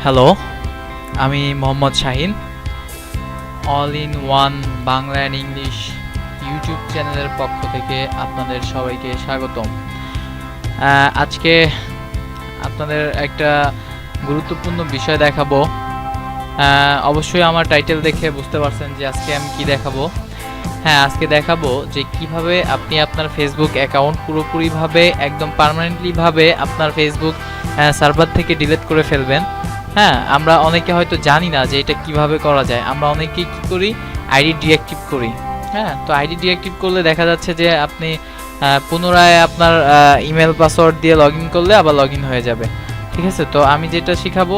Hello, আমি Mohammad Shahin. All in one Bangla and English YouTube চ্যানেলের পক্ষ থেকে আপনাদের সবাইকে স্বাগতম। আজকে আপনাদের একটা গুরুত্বপূর্ণ বিষয় দেখাবো। অবশ্যই আমার টাইটেল দেখে বুঝতে পারছেন যে আজকে আমি কি দেখাবো। আজকে দেখাবো যে কিভাবে আপনি আপনার ফেসবুক অ্যাকাউন্ট পুরোপুরিভাবে একদম পার্মানেন্টলিভাবে আপনার ফেসবুক সার্ভার থেকে ডিলিট করে ফেলবেন। আমরা অনেকে হয়তো জানি না যে এটা কিভাবে করা যায়। আমরা অনেকেই কি করি, আইডি ডিঅ্যাক্টিভ করি। তো আইডি ডিঅ্যাক্টিভ করলে দেখা যাচ্ছে যে আপনি পুনরায় আপনার ইমেল পাসওয়ার্ড দিয়ে লগ ইন করলে আবার লগ ইন হয়ে যাবে। ঠিক আছে, তো আমি যেটা শিখাবো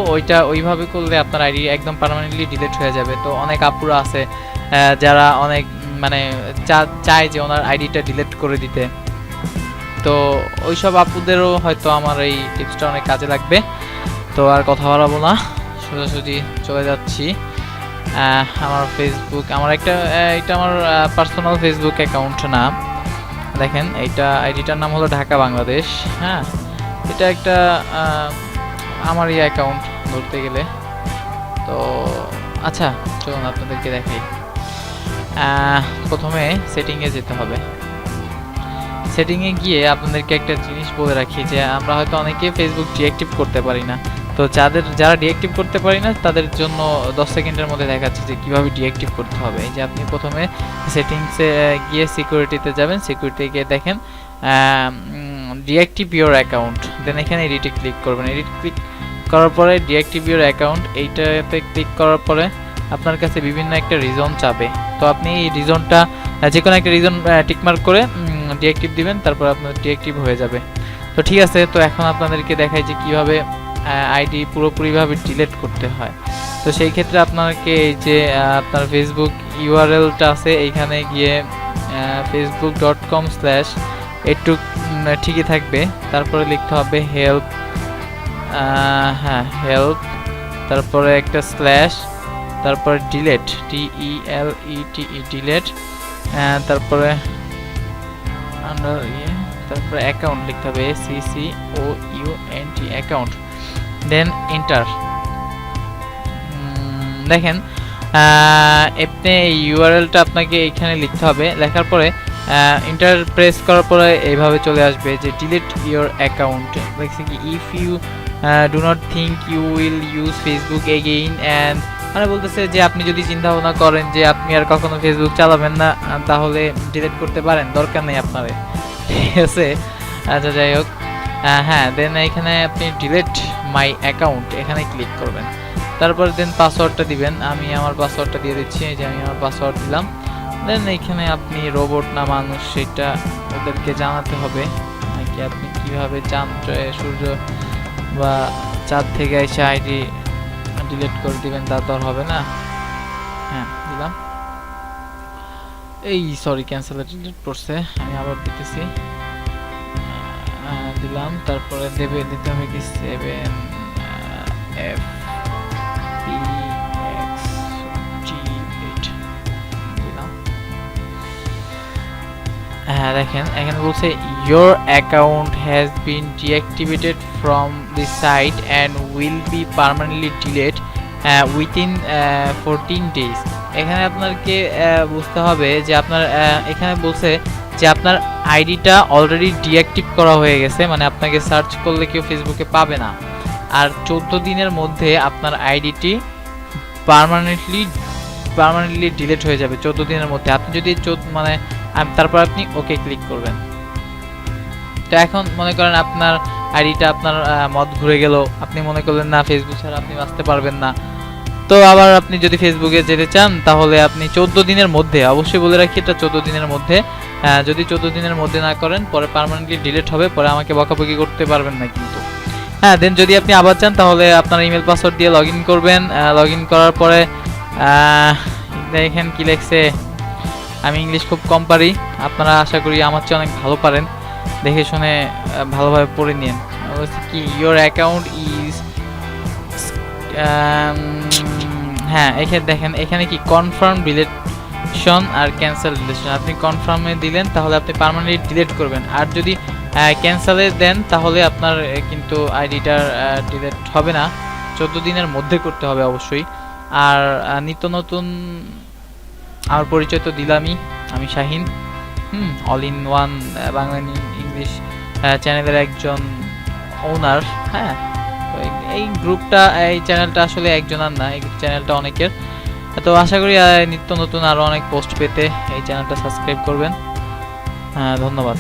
ওইভাবে করলে আপনার আইডি একদম পার্মানেন্টলি ডিলিট হয়ে যাবে। তো অনেক আপুরা আছে যারা অনেক চায় যে ওনার আইডিটা ডিলিট করে দিতে। তো ওইসব আপুদেরও হয়তো আমার এই টিপসটা অনেক কাজে লাগবে। তো আর কথা বাড়াবো না, সোজাসুজি চলে যাচ্ছি। আমার ফেসবুক, এটা আমার পার্সোনাল ফেসবুক অ্যাকাউন্ট না। দেখেন, আইডিটার নাম হলো ঢাকা বাংলাদেশ। এটা একটা আমারই অ্যাকাউন্ট ধরতে গেলে। তো আচ্ছা, চলুন আপনাদেরকে দেখাই। প্রথমে সেটিংয়ে যেতে হবে। সেটিংয়ে গিয়ে আপনাদেরকে একটা জিনিস বলে রাখি যে আমরা হয়তো অনেকে ফেসবুক ডিঅ্যাক্টিভ করতে পারি না। তো যারা ডিঅ্যাক্টিভ করতে পারি না তাদের জন্য 10 সেকেন্ডের মধ্যে দেখাচ্ছে যে কীভাবে ডিঅ্যাক্টিভ করতে হবে। এই যে আপনি প্রথমে সেটিংসে গিয়ে সিকিউরিটিতে যাবেন। সিকিউরিটি গিয়ে দেখেন ডিঅ্যাক্টিভ ইওর অ্যাকাউন্ট, দেন এখানে এডিটে ক্লিক করবেন। এডিট ক্লিক করার পরে ডিঅ্যাক্টিভ ইওর অ্যাকাউন্ট এইটাতে ক্লিক করার পরে আপনার কাছে বিভিন্ন একটা রিজন চাবে। তো আপনি এই রিজনটা যে কোনো একটা রিজন টিকমার্ক করে ডিঅ্যাক্টিভ দিবেন, তারপর আপনার ডিঅ্যাক্টিভ হয়ে যাবে। তো ঠিক আছে, তো এখন আপনাদেরকে দেখাই যে কিভাবে আইডি পুরোপুরিভাবে ডিলিট করতে হয়। তো সেই ক্ষেত্রে আপনাকে এই যে আপনার ফেসবুক ইউআরএলটা আছে, এইখানে গিয়ে facebook.com/ একটু ঠিকই থাকবে, তারপরে লিখতে হবে হেল্প। হেল্প, তারপরে একটা স্ল্যাশ, তারপরে ডিলেট, DELETE ডিলেট, তারপরে তারপরে অ্যাকাউন্ট লিখতে হবে ACCOUNT অ্যাকাউন্ট, দেন এন্টার। দেখেন আপনি এই ইউআরএলটা আপনাকে এখানে লিখতে হবে। লেখার পরে এন্টার প্রেস করার পরে এইভাবে চলে আসবে যে ডিলিট ইওর অ্যাকাউন্ট। দেখছি কি if you do not think you will use Facebook again, and মানে বলতেছে যে আপনি যদি চিন্তা ভাবনা করেন যে আপনি আর কখনো ফেসবুক চালাবেন না, তাহলে ডিলিট করতে পারেন, দরকার নেই আপনার। ঠিক আছে, আচ্ছা যাই হোক। দেন এখানে আপনি ডিলিট মাই অ্যাকাউন্ট এখানে ক্লিক করবেন। তারপর দেন পাসওয়ার্ডটা দিবেন। আমি আমার পাসওয়ার্ডটা দিয়ে দিচ্ছি, যে আমি আমার পাসওয়ার্ড দিলাম। দেন এখানে আপনি রোবট না মানুষ সেটা ওদেরকে জানাতে হবে, নাকি আপনি কিভাবে চান সূর্য বা চাঁদ থেকে এসে আইডি ডিলিট করে দিবেন, তা তো আর হবে না। দিলাম। সরি, ক্যান্সেল ডিলিট করছে, আমি আবার দিতেছি। দিলাম, তারপরে দিতে হবে কি 7FPX8 দিলাম। দেখেন এখানে বলছে your account has been deactivated from the site and will be permanently deleted within 14 days। এখানে আপনাকে বুঝতে হবে যে আপনার এখানে বলছে যে আপনার আইডিটা অলরেডি ডিঅ্যাক্টিভ করা হয়ে গেছে, মানে আপনাকে সার্চ করলে কেউ ফেসবুকে পাবে না। আর 14 দিনের মধ্যে আপনার আইডিটি পার্মানেন্টলি ডিলিট হয়ে যাবে 14 দিনের মধ্যে। আপনি যদি তারপর আপনি ওকে ক্লিক করবেন। তো এখন মনে করেন আপনার আইডিটা আপনার মত ঘুরে গেল, আপনি মনে করলেন না ফেসবুক ছাড়া আপনি বাঁচতে পারবেন না। তো আবার আপনি যদি ফেসবুকে যেতে চান তাহলে আপনি 14 দিনের মধ্যে, অবশ্যই বলে রাখি এটা 14 দিনের মধ্যে, যদি 14 দিনের মধ্যে না করেন পরে পার্মানেন্টলি ডিলিট হবে, পরে আমাকে বকাবকি করতে পারবেন না কিন্তু। দেন যদি আপনি আবার চান তাহলে আপনার ইমেল পাসওয়ার্ড দিয়ে লগ ইন করবেন। লগ ইন করার পরে দেখেন কি লেখছে। আমি ইংলিশ খুব কম পারি, আপনারা আশা করি আমার চেয়ে অনেক ভালো পারেন, দেখে শুনে ভালোভাবে পড়ে নিন। কি ইওর অ্যাকাউন্ট ইজ এখানে দেখেন, এখানে কি কনফার্ম ডিলিশন আর ক্যান্সেল ডিলিশন। আপনি কনফার্মে দিলেন তাহলে আপনি পার্মানেন্টলি ডিলিট করবেন, আর যদি ক্যান্সেলে দেন তাহলে আপনার কিন্তু আইডিটার ডিলিট হবে না। 14 দিনের মধ্যে করতে হবে অবশ্যই। আর নিত্য নতুন আমার পরিচয় তো দিলামই, আমি Shahin, all in one Bangla English চ্যানেলের একজন ওনার। হ্যাঁ, তো এই গ্রুপটা, এই চ্যানেলটা আসলে একজনের না, এই চ্যানেলটা অনেকের। তো আশা করি নিত্য নতুন আরও অনেক পোস্ট পেতে এই চ্যানেলটা সাবস্ক্রাইব করবেন। ধন্যবাদ।